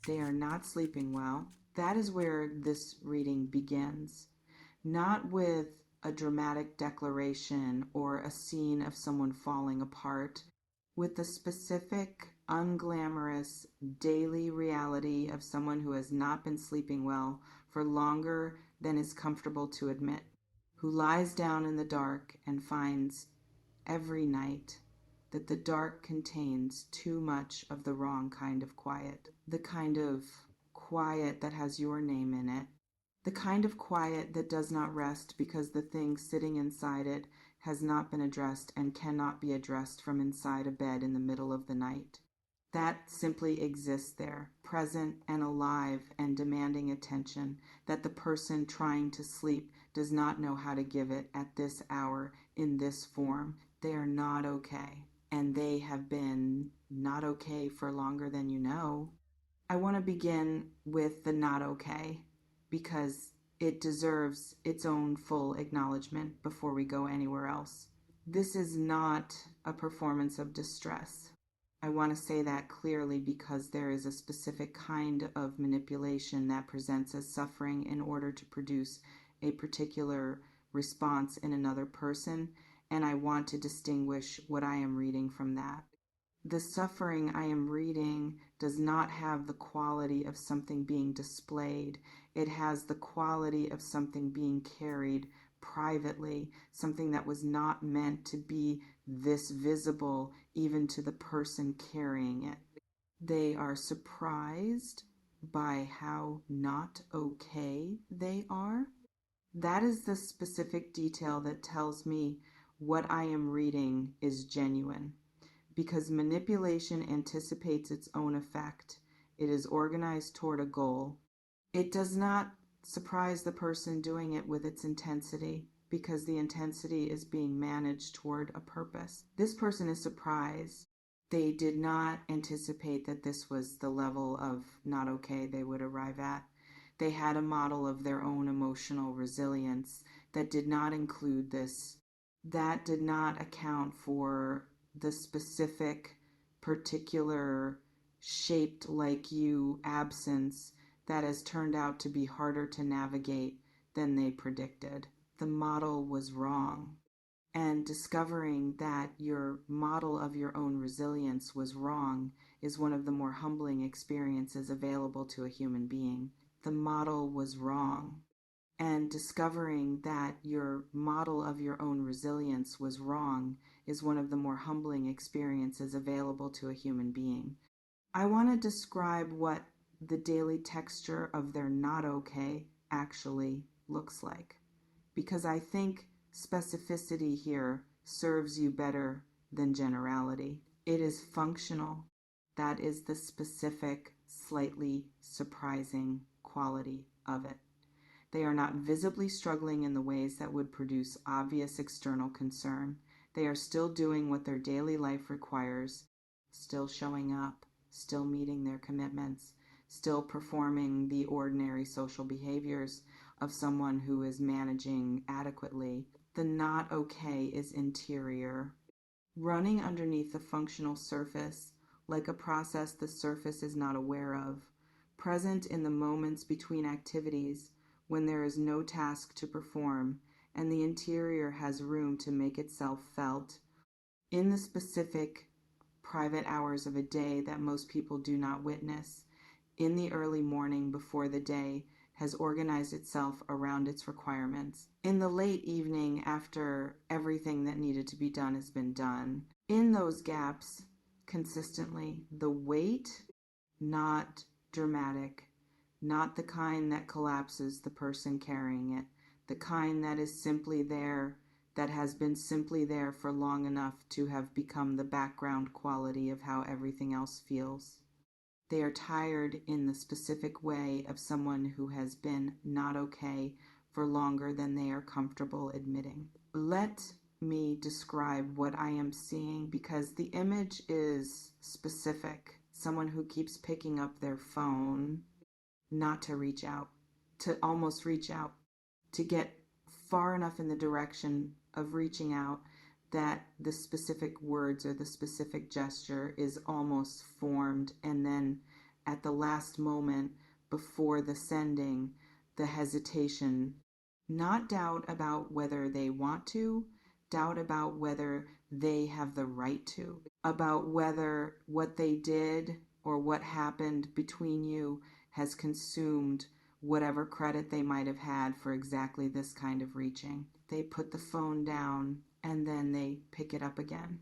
They are not sleeping well. That is where this reading begins. Not with a dramatic declaration or a scene of someone falling apart, with the specific, unglamorous, daily reality of someone who has not been sleeping well for longer than is comfortable to admit, who lies down in the dark and finds every night that the dark contains too much of the wrong kind of quiet, the kind of quiet that has your name in it, the kind of quiet that does not rest because the thing sitting inside it has not been addressed and cannot be addressed from inside a bed in the middle of the night. That simply exists there, present and alive and demanding attention, that the person trying to sleep does not know how to give it at this hour in this form. They are not okay, and they have been not okay for longer than you know. I want to begin with the not okay because it deserves its own full acknowledgement before we go anywhere else. This is not a performance of distress. I want to say that clearly because there is a specific kind of manipulation that presents as suffering in order to produce a particular response in another person, and I want to distinguish what I am reading from that. The suffering I am reading does not have the quality of something being displayed. It has the quality of something being carried privately, something that was not meant to be this visible even to the person carrying it. They are surprised by how not okay they are. That is the specific detail that tells me what I am reading is genuine. Because manipulation anticipates its own effect. It is organized toward a goal. It does not surprise the person doing it with its intensity because the intensity is being managed toward a purpose. This person is surprised. They did not anticipate that this was the level of not okay they would arrive at. They had a model of their own emotional resilience that did not include this. That did not account for the specific, particular, shaped like you absence that has turned out to be harder to navigate than they predicted. The model was wrong. And discovering that your model of your own resilience was wrong is one of the more humbling experiences available to a human being. The model was wrong. And discovering that your model of your own resilience was wrong is one of the more humbling experiences available to a human being. I want to describe what the daily texture of their not okay actually looks like, because I think specificity here serves you better than generality. It is functional. That is the specific, slightly surprising quality of it. They are not visibly struggling in the ways that would produce obvious external concern. They are still doing what their daily life requires, still showing up, still meeting their commitments, still performing the ordinary social behaviors of someone who is managing adequately. The not okay is interior, running underneath the functional surface, like a process the surface is not aware of, present in the moments between activities, when there is no task to perform and the interior has room to make itself felt in the specific private hours of a day that most people do not witness, in the early morning before the day has organized itself around its requirements, in the late evening after everything that needed to be done has been done. In those gaps, consistently, the weight, not dramatic, not the kind that collapses the person carrying it, the kind that is simply there, that has been simply there for long enough to have become the background quality of how everything else feels. They are tired in the specific way of someone who has been not okay for longer than they are comfortable admitting. Let me describe what I am seeing because the image is specific. Someone who keeps picking up their phone, not to reach out, to almost reach out, to get far enough in the direction of reaching out that the specific words or the specific gesture is almost formed and then at the last moment before the sending, the hesitation, not doubt about whether they want to, doubt about whether they have the right to, about whether what they did or what happened between you has consumed whatever credit they might have had for exactly this kind of reaching. They put the phone down and then they pick it up again.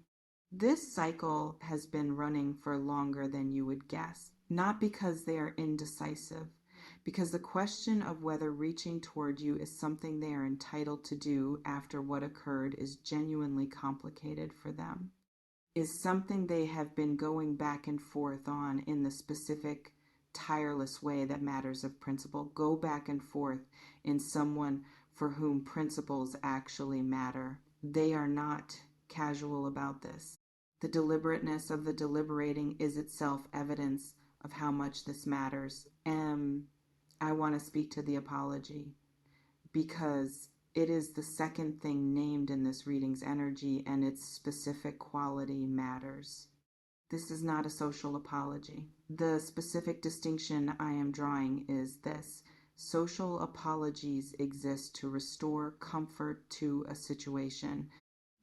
This cycle has been running for longer than you would guess, not because they are indecisive, because the question of whether reaching toward you is something they are entitled to do after what occurred is genuinely complicated for them, is something they have been going back and forth on in the specific, tireless way that matters of principle. Go back and forth in someone for whom principles actually matter. They are not casual about this. The deliberateness of the deliberating is itself evidence of how much this matters. And I want to speak to the apology because it is the second thing named in this reading's energy, and its specific quality matters. This is not a social apology. The specific distinction I am drawing is this: social apologies exist to restore comfort to a situation,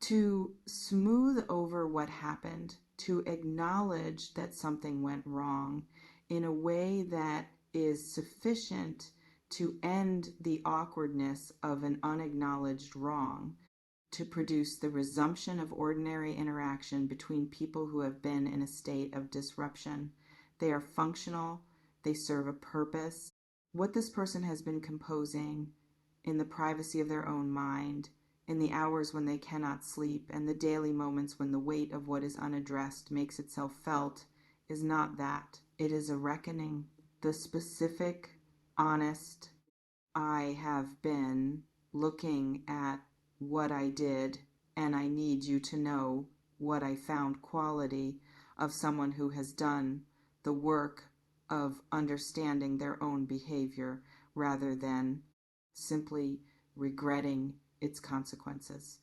to smooth over what happened, to acknowledge that something went wrong in a way that is sufficient to end the awkwardness of an unacknowledged wrong, to produce the resumption of ordinary interaction between people who have been in a state of disruption. They are functional, they serve a purpose. What this person has been composing in the privacy of their own mind, in the hours when they cannot sleep, and the daily moments when the weight of what is unaddressed makes itself felt, is not that. It is a reckoning. The specific, honest, I have been looking at what I did, and I need you to know what I found quality of someone who has done the work of understanding their own behavior rather than simply regretting its consequences.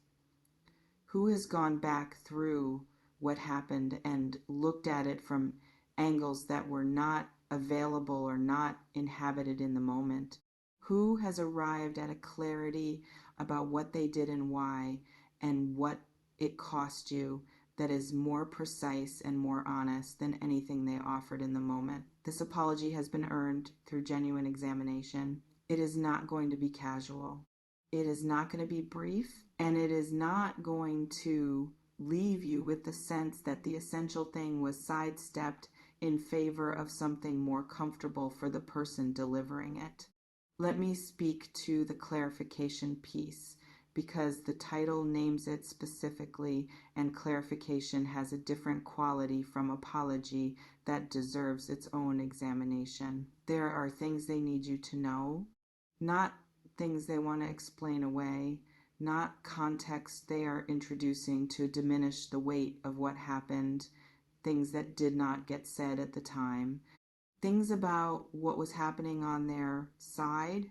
Who has gone back through what happened and looked at it from angles that were not available or not inhabited in the moment? Who has arrived at a clarity about what they did and why and what it cost you that is more precise and more honest than anything they offered in the moment? This apology has been earned through genuine examination. It is not going to be casual. It is not going to be brief, and it is not going to leave you with the sense that the essential thing was sidestepped in favor of something more comfortable for the person delivering it. Let me speak to the clarification piece, because the title names it specifically, and clarification has a different quality from apology that deserves its own examination. There are things they need you to know, not things they want to explain away, not context they are introducing to diminish the weight of what happened, things that did not get said at the time, things about what was happening on their side,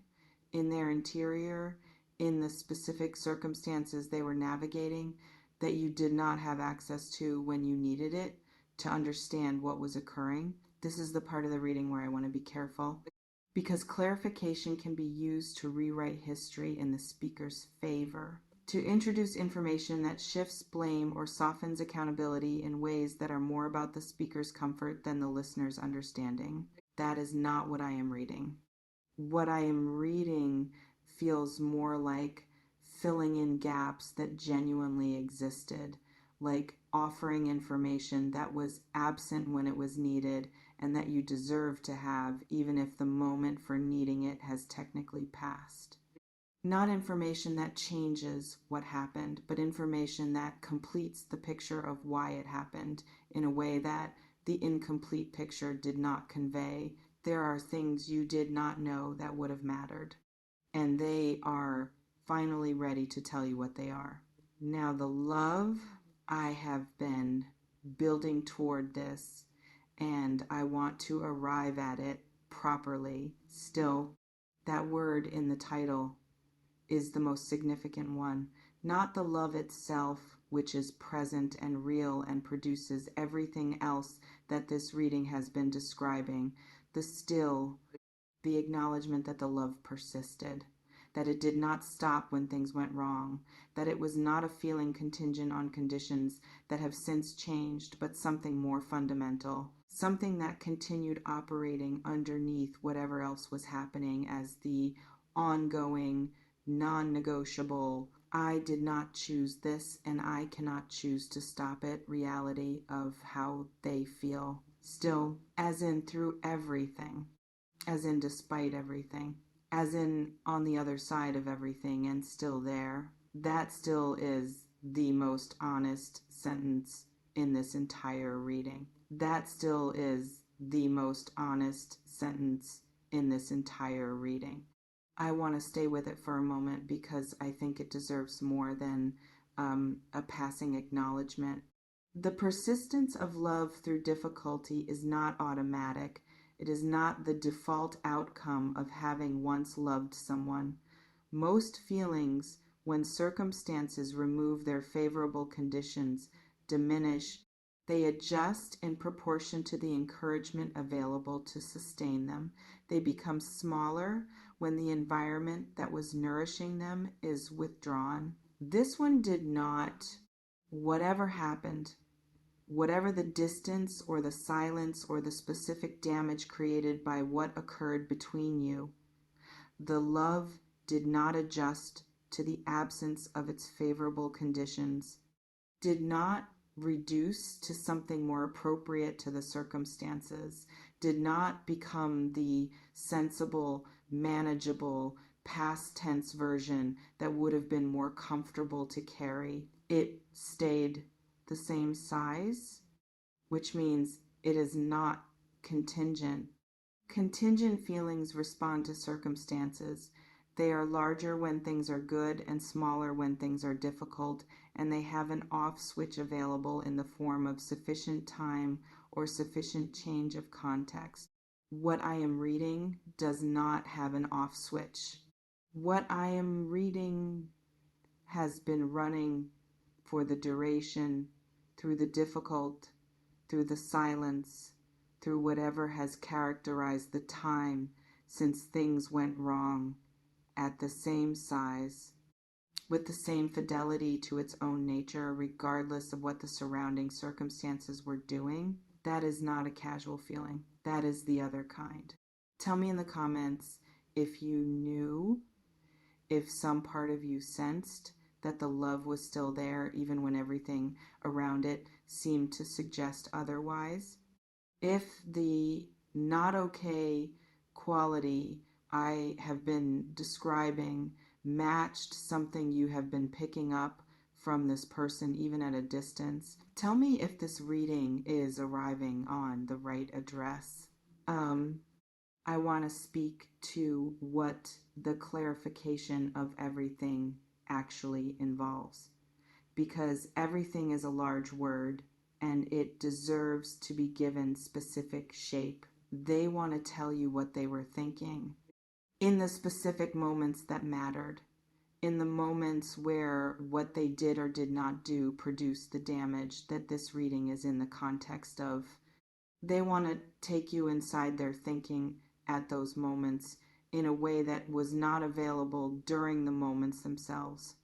in their interior, in the specific circumstances they were navigating that you did not have access to when you needed it to understand what was occurring. This is the part of the reading where I want to be careful, because clarification can be used to rewrite history in the speaker's favor, to introduce information that shifts blame or softens accountability in ways that are more about the speaker's comfort than the listener's understanding. That is not what I am reading. What I am reading feels more like filling in gaps that genuinely existed, like offering information that was absent when it was needed and that you deserve to have, even if the moment for needing it has technically passed. Not information that changes what happened, but information that completes the picture of why it happened in a way that the incomplete picture did not convey. There are things you did not know that would have mattered, and they are finally ready to tell you what they are. Now, the love, I have been building toward this, and I want to arrive at it properly. Still, that word in the title is the most significant one. Not the love itself, which is present and real and produces everything else that this reading has been describing. The still, the acknowledgement that the love persisted, that it did not stop when things went wrong, that it was not a feeling contingent on conditions that have since changed, but something more fundamental, something that continued operating underneath whatever else was happening as the ongoing, non-negotiable, I did not choose this and I cannot choose to stop it reality of how they feel. Still, as in through everything, as in despite everything, as in on the other side of everything and still there. That still is the most honest sentence in this entire reading. That still is the most honest sentence in this entire reading. I want to stay with it for a moment because I think it deserves more than a passing acknowledgement. The persistence of love through difficulty is not automatic. It is not the default outcome of having once loved someone. Most feelings, when circumstances remove their favorable conditions, diminish. They adjust in proportion to the encouragement available to sustain them. They become smaller when the environment that was nourishing them is withdrawn. This one did not. Whatever happened, whatever the distance or the silence or the specific damage created by what occurred between you, the love did not adjust to the absence of its favorable conditions, did not reduce to something more appropriate to the circumstances, did not become the sensible, manageable, past tense version that would have been more comfortable to carry. It stayed the same size, which means it is not contingent. Contingent feelings respond to circumstances. They are larger when things are good and smaller when things are difficult, and they have an off switch available in the form of sufficient time or sufficient change of context. What I am reading does not have an off switch. What I am reading has been running for the duration, through the difficult, through the silence, through whatever has characterized the time since things went wrong, at the same size, with the same fidelity to its own nature, regardless of what the surrounding circumstances were doing. That is not a casual feeling. That is the other kind. Tell me in the comments if you knew, if some part of you sensed that the love was still there even when everything around it seemed to suggest otherwise. If the not okay quality I have been describing matched something you have been picking up from this person even at a distance, tell me if this reading is arriving on the right address. I want to speak to what the clarification of everything actually involves, because everything is a large word and it deserves to be given specific shape. They want to tell you what they were thinking in the specific moments that mattered, in the moments where what they did or did not do produced the damage that this reading is in the context of. They want to take you inside their thinking at those moments in a way that was not available during the moments themselves.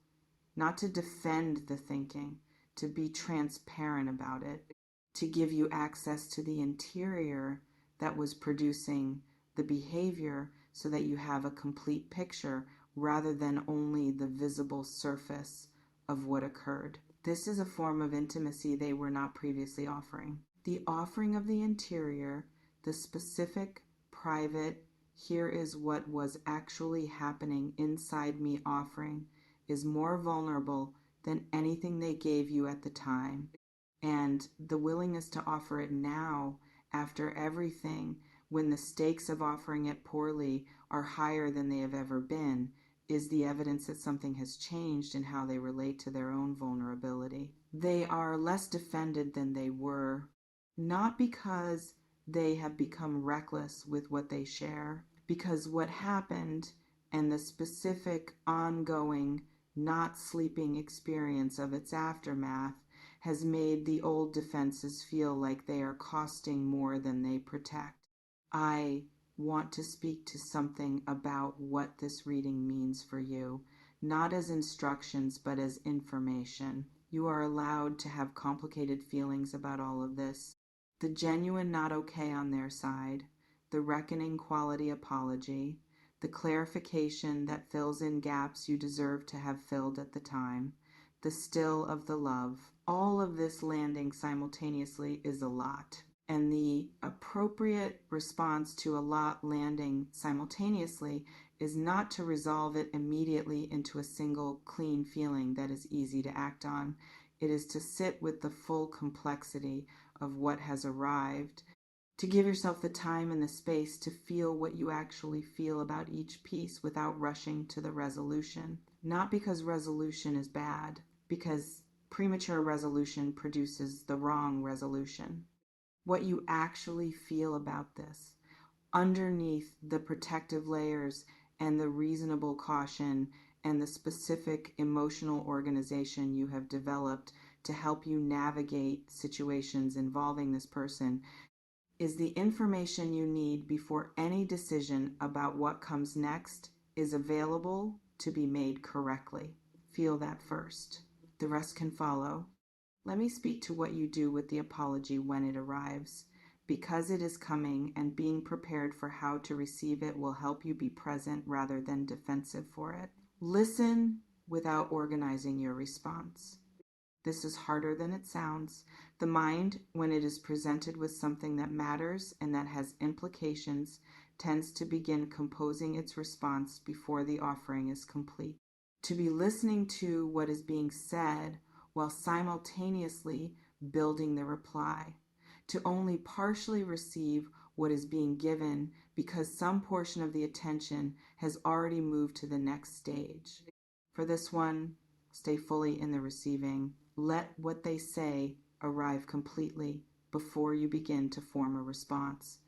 Not to defend the thinking, to be transparent about it, to give you access to the interior that was producing the behavior so that you have a complete picture rather than only the visible surface of what occurred. This is a form of intimacy they were not previously offering. The offering of the interior, the specific, private, here is what was actually happening inside me offering, is more vulnerable than anything they gave you at the time. And the willingness to offer it now, after everything, when the stakes of offering it poorly are higher than they have ever been, is the evidence that something has changed in how they relate to their own vulnerability. They are less defended than they were, not because they have become reckless with what they share, because what happened and the specific ongoing not sleeping experience of its aftermath has made the old defenses feel like they are costing more than they protect. I want to speak to something about what this reading means for you, not as instructions, but as information. You are allowed to have complicated feelings about all of this. The genuine not okay on their side, the reckoning quality apology, the clarification that fills in gaps you deserve to have filled at the time, the still of the love. All of this landing simultaneously is a lot. And the appropriate response to a lot landing simultaneously is not to resolve it immediately into a single clean feeling that is easy to act on. It is to sit with the full complexity of what has arrived, to give yourself the time and the space to feel what you actually feel about each piece without rushing to the resolution. Not because resolution is bad, because premature resolution produces the wrong resolution. What you actually feel about this, underneath the protective layers and the reasonable caution and the specific emotional organization you have developed to help you navigate situations involving this person, is the information you need before any decision about what comes next is available to be made correctly. Feel that first. The rest can follow. Let me speak to what you do with the apology when it arrives. Because it is coming, and being prepared for how to receive it will help you be present rather than defensive for it. Listen without organizing your response. This is harder than it sounds. The mind, when it is presented with something that matters and that has implications, tends to begin composing its response before the offering is complete. To be listening to what is being said while simultaneously building the reply. To only partially receive what is being given because some portion of the attention has already moved to the next stage. For this one, stay fully in the receiving. Let what they say arrive completely before you begin to form a response.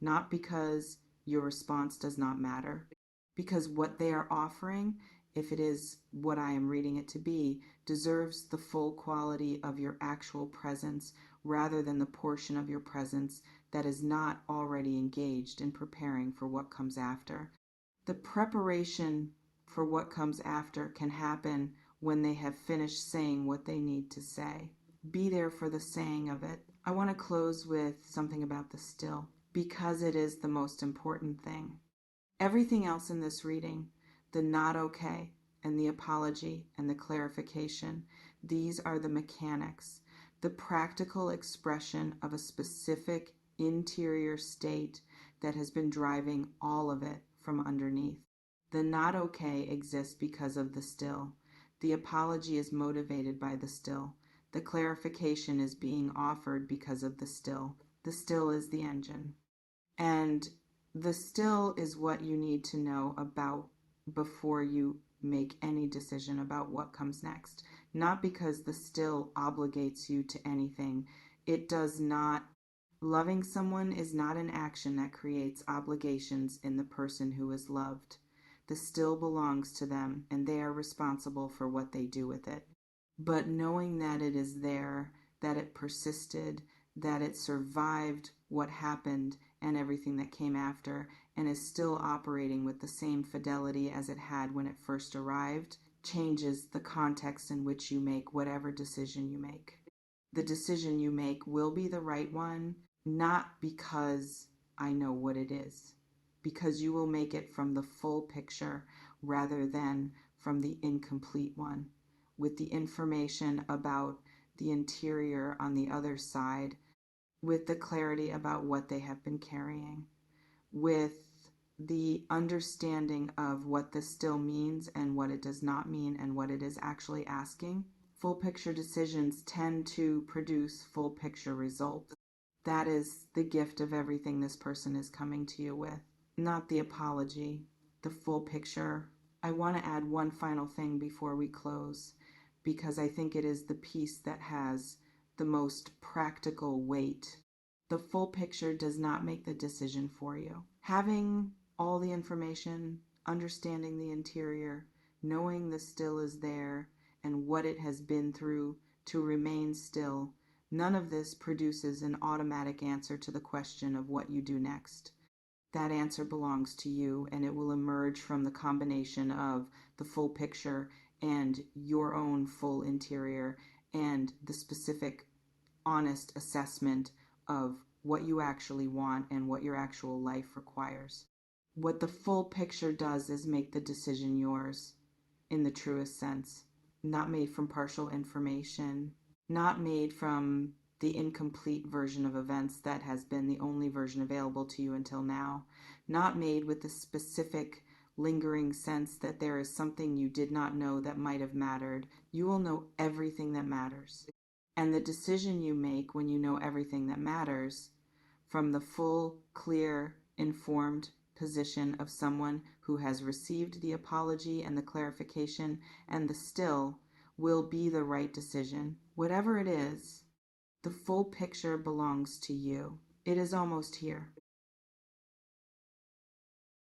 Not because your response does not matter, because what they are offering, if it is what I am reading it to be, deserves the full quality of your actual presence rather than the portion of your presence that is not already engaged in preparing for what comes after. The preparation for what comes after can happen when they have finished saying what they need to say. Be there for the saying of it. I want to close with something about the still, because it is the most important thing. Everything else in this reading, the not okay and the apology and the clarification, these are the mechanics, the practical expression of a specific interior state that has been driving all of it from underneath. The not okay exists because of the still. The apology is motivated by the still. The clarification is being offered because of the still. The still is the engine. And the still is what you need to know about before you make any decision about what comes next. Not because the still obligates you to anything. It does not. Loving someone is not an action that creates obligations in the person who is loved. The still belongs to them, and they are responsible for what they do with it. But knowing that it is there, that it persisted, that it survived what happened and everything that came after, and is still operating with the same fidelity as it had when it first arrived, changes the context in which you make whatever decision you make. The decision you make will be the right one, not because I know what it is, because you will make it from the full picture rather than from the incomplete one, with the information about the interior on the other side, with the clarity about what they have been carrying, with the understanding of what this still means and what it does not mean and what it is actually asking. Full picture decisions tend to produce full picture results. That is the gift of everything this person is coming to you with. Not the apology, the full picture. I want to add one final thing before we close, because I think it is the piece that has the most practical weight. The full picture does not make the decision for you. Having all the information, understanding the interior, knowing the still is there, and what it has been through to remain still. None of this produces an automatic answer to the question of what you do next. That answer belongs to you, and it will emerge from the combination of the full picture and your own full interior and the specific, honest assessment of what you actually want and what your actual life requires. What the full picture does is make the decision yours in the truest sense, not made from partial information, not made from the incomplete version of events that has been the only version available to you until now, not made with the specific lingering sense that there is something you did not know that might have mattered. You will know everything that matters. And the decision you make when you know everything that matters from the full, clear, informed position of someone who has received the apology and the clarification and the still will be the right decision. Whatever it is, the full picture belongs to you. It is almost here.